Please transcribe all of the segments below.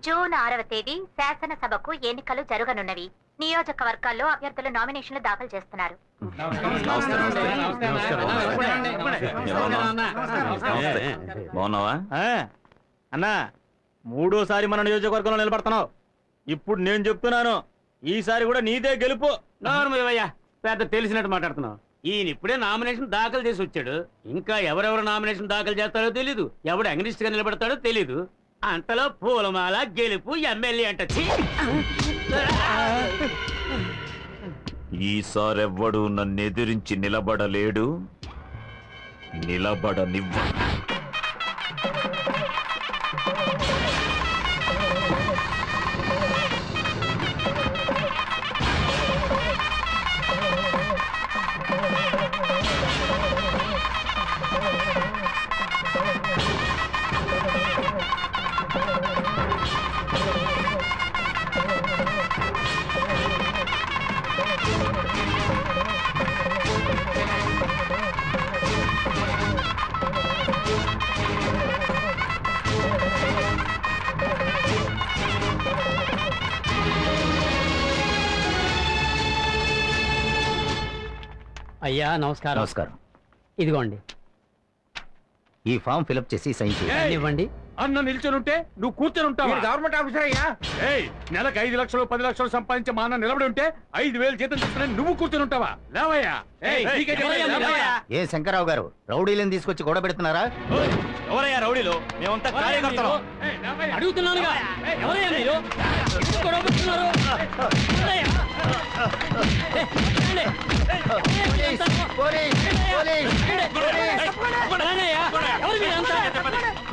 June 6వ తేదీ శాసనసభకు ఎన్నికలు జరగనున్నవి. నియోజకవర్గాల్లో అభ్యర్థులు నామినేషన్లు దాఖలు చేస్తున్నారు. అన్నా, మూడోసారి మన నియోజకవర్గంలో నిలబడుతున్నావు. ఇప్పుడు నేను చెప్తున్నాను, ఈసారి కూడా నీదే గెలుపు. పెద్ద తెలిసినట్టు మాట్లాడుతున్నావు. ఈయన ఇప్పుడే నామినేషన్ దాఖలు చేసి వచ్చాడు. ఇంకా ఎవరెవరు నామినేషన్ దాఖలు చేస్తారో తెలీదు, ఎవడు అగ్నిస్ట్ గా నిలబడతాడో తెలీదు. అంతలో పూలమాల గెలుపు ఎమ్మెల్యే అంట. ఈసారెవ్వడు నన్నెదిరించి నిలబడలేడు, నిలబడనివ్వ. అయ్యా నమస్కారం. నమస్కారం. ఇదిగోండి ఈ ఫామ్ ఫిలప్ చేసి సైన్ చేయండి. ఇవ్వండి. అన్న నిల్చొని నువ్వు కూర్చొని ఉంటావు. గవర్నమెంట్ ఆఫీసర్ అయ్యా. నెలకు 5 లక్షలు 10 లక్షలు సంపాదించే మా అన్న నిలబడి ఉంటే 5,000 జీతం తీసుకుని నువ్వు కూర్చొని ఉంటావా? లేవయ్యా. ఏ శంకర్రావు గారు, రౌడీలను తీసుకొచ్చి గొడవ పెడుతున్నారా? ఎవరయ్యా రౌడీలు? మేమంతా కార్యకర్తలు. అడుగుతున్నానుగా, ఎవరయ్యా మీరు? గొడవ పెడుతున్నారు.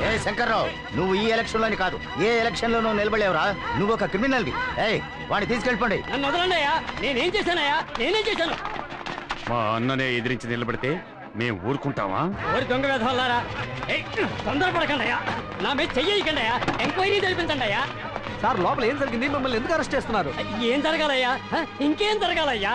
ఏ శంకర్రావు, నువ్వు ఈ ఎలక్షన్ లోని కాదు, ఏ ఎలక్షన్ లోనూ నిలబడలేవురా. నువ్వు ఒక క్రిమినల్. వాడిని తీసుకెళ్ళిపోండి. నన్ను వదలండి అయ్యా. నేనేం చేశానయ్యా? నేనేం చేశాను? మా అన్ననే ఎదిరించి నిలబడితే మేము ఊరుకుంటావా? ఓరి దొంగ వేధవాళ్ళారా, తొందరపడకండి అయ్యా. నా మీద చెయ్యకండి అయ్యా. ఎంక్వైరీ జరిపించండి అయ్యా. సార్, లోపల ఏం జరిగింది? మమ్మల్ని ఎందుకు అరెస్ట్ చేస్తున్నారు? ఏం జరగాలయ్యా? ఇంకేం జరగాలయ్యా?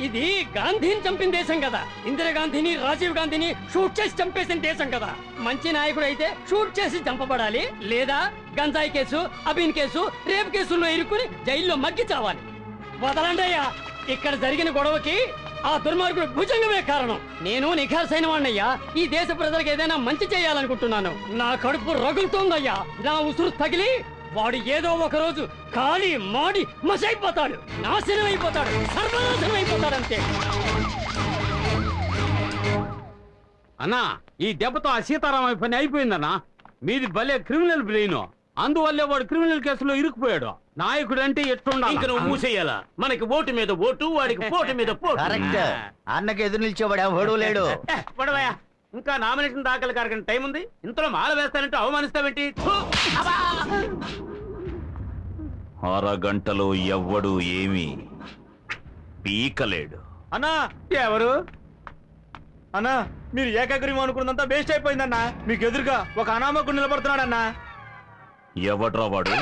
ఇది గాంధీని చంపిన దేశం కదా. ఇందిరాగాంధీని, రాజీవ్ గాంధీని షూట్ చేసి చంపేసిన దేశం కదా. మంచి నాయకుడు అయితే షూట్ చేసి చంపబడాలి, లేదా గంజాయి కేసు, అబీన్ కేసు, రేపు కేసుల్లో ఇరుక్కుని జైల్లో మగ్గి చావాలి. వదలండి అయ్యా. ఇక్కడ జరిగిన గొడవకి ఆ దుర్మార్గుడు భుజంగమే కారణం. నేను నిఖార్సైన వాణ్ణయ్యా. ఈ దేశ ప్రజలకు ఏదైనా మంచి చేయాలనుకుంటున్నాను. నా కడుపు రగులుతోందయ్యా. నా ఉసురు తగిలి వాడు ఏదో ఒక రోజు ఖాళీ మాడి మసైపోతాడు, నాశనం అయిపోతాడు, సర్వనాశనం అయిపోతాడు అంతే. అన్నా, ఈ దెబ్బతో ఆ సీతారామ పని అయిపోయిందన్నా. మీది భలే క్రిమినల్ బ్రెయిన్. అందువల్లే వాడు క్రిమినల్ కేసులో ఇరుక్కుపోయాడు. నాయకుడు అంటే ఎట్లుండాలి? ఇంకా నువ్వు మూసేయాలా? మనకి ఓటు మీద ఓటు, వాడికి పోటు మీద పోటు. కరెక్ట్. అన్నకి ఎదురు నిలిచేవాడు ఎవడూ లేడు. పడవయా, ఇంకా నామినేషన్ దాఖలు కారకని టైం ఉంది. ఇంతలో మాల వేస్తానంటే అవమానిస్తావేంటి? అరగంటలో ఎవ్వడు ఏమీ పీకలేడు. అన్నా, ఎవరు? అన్నా, మీరు ఏకాగ్రీవం అనుకున్నంతా వేస్ట్ అయిపోయిందన్నా. మీకు ఎదురుగా ఒక అనామకుడు నిలబడుతున్నాడన్నా. ఎవడ్రా వాడు?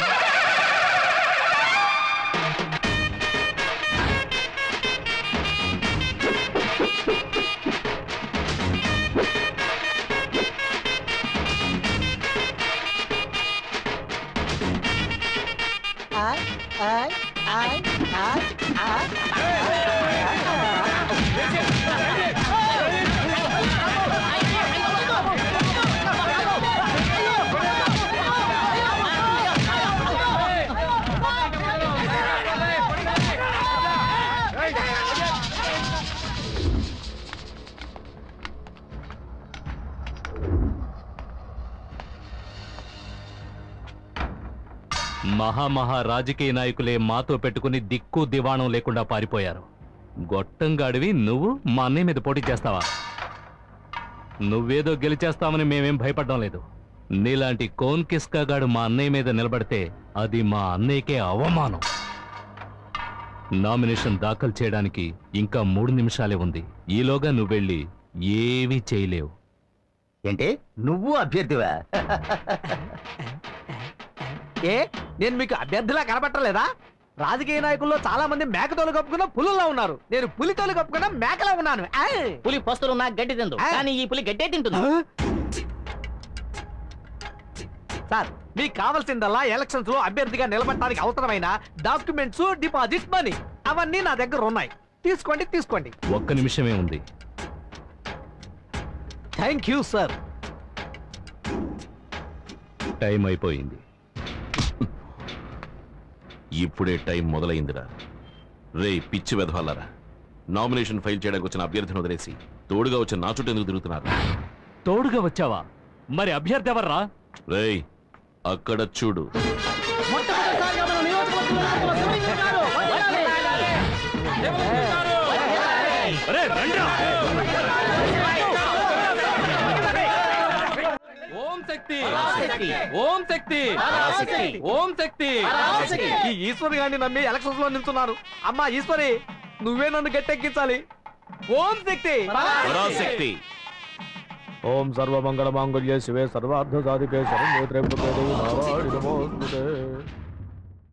మహామహా రాజకీయ నాయకులే మాతో పెట్టుకుని దిక్కు దివాణం లేకుండా పారిపోయారు. గొట్టంగాడివి నువ్వు మా అన్నయ్య మీద పోటీ చేస్తావా? నువ్వేదో గెలిచేస్తామని మేమేం భయపడ్డం లేదు. నీలాంటి కోన్ కిస్కాగాడు మా అన్నయ్య మీద నిలబడితే అది మా అన్నయ్యకే అవమానం. నామినేషన్ దాఖలు చేయడానికి ఇంకా 3 నిమిషాలే ఉంది. ఈలోగా నువ్వెళ్ళి ఏమీ చేయలేవు. ఏంటి, నువ్వు అభ్యర్థివా? ఏ, నేను మీకు అభ్యర్థిలా కనబట్టలేదా? రాజకీయ నాయకుల్లో చాలా మంది మేకతోలు కప్పుకున్న పులుల్లో ఉన్నారు. నేను పులితోలు కప్పుకున్న మేకలా ఉన్నాను. పులి పస్తులు నాకు గడ్డి తిందు, కానీ ఈ పులి గడ్డే తింటుంది. సార్ మీకు కావాల్సిందల్లా ఎలక్షన్స్ లో అభ్యర్థిగా నిలబడటానికి అవసరమైన డాక్యుమెంట్స్, డిపాజిట్ మనీ అవన్నీ నా దగ్గర ఉన్నాయి. తీసుకోండి తీసుకోండి. ఒక్క నిమిషమే ఉంది. Thank you sir. టైం అయిపోయింది. ఇప్పుడే టైం మొదలైందిరా. రే పిచ్చి వెధవాలరా, నామినేషన్ ఫైల్ చేయడానికి వచ్చిన అభ్యర్థిని వదిలేసి తోడుగా వచ్చిన నా చుట్టూ ఎందుకు తిరుగుతున్నారు? తోడుగా వచ్చావా? మరి అభ్యర్థి ఎవర్రా? రేయ్ అక్కడ చూడు. ఓం శక్తి, ఓం శక్తి, ఓం శక్తి. ఈ ఈశ్వరి గారిని నమ్మి ఎలక్షన్స్ లో నిల్చున్నారు. అమ్మా ఈశ్వరి, నువ్వే నన్ను గట్టెక్కించాలి. ఓం శక్తి. పరాశక్తి. ఓం సర్వమంగళ మాంగళ్య శివే సర్వార్థ సాధికే శరణ్యే త్ర్యంబకే దేవి నారాయణి నమోస్తుతే.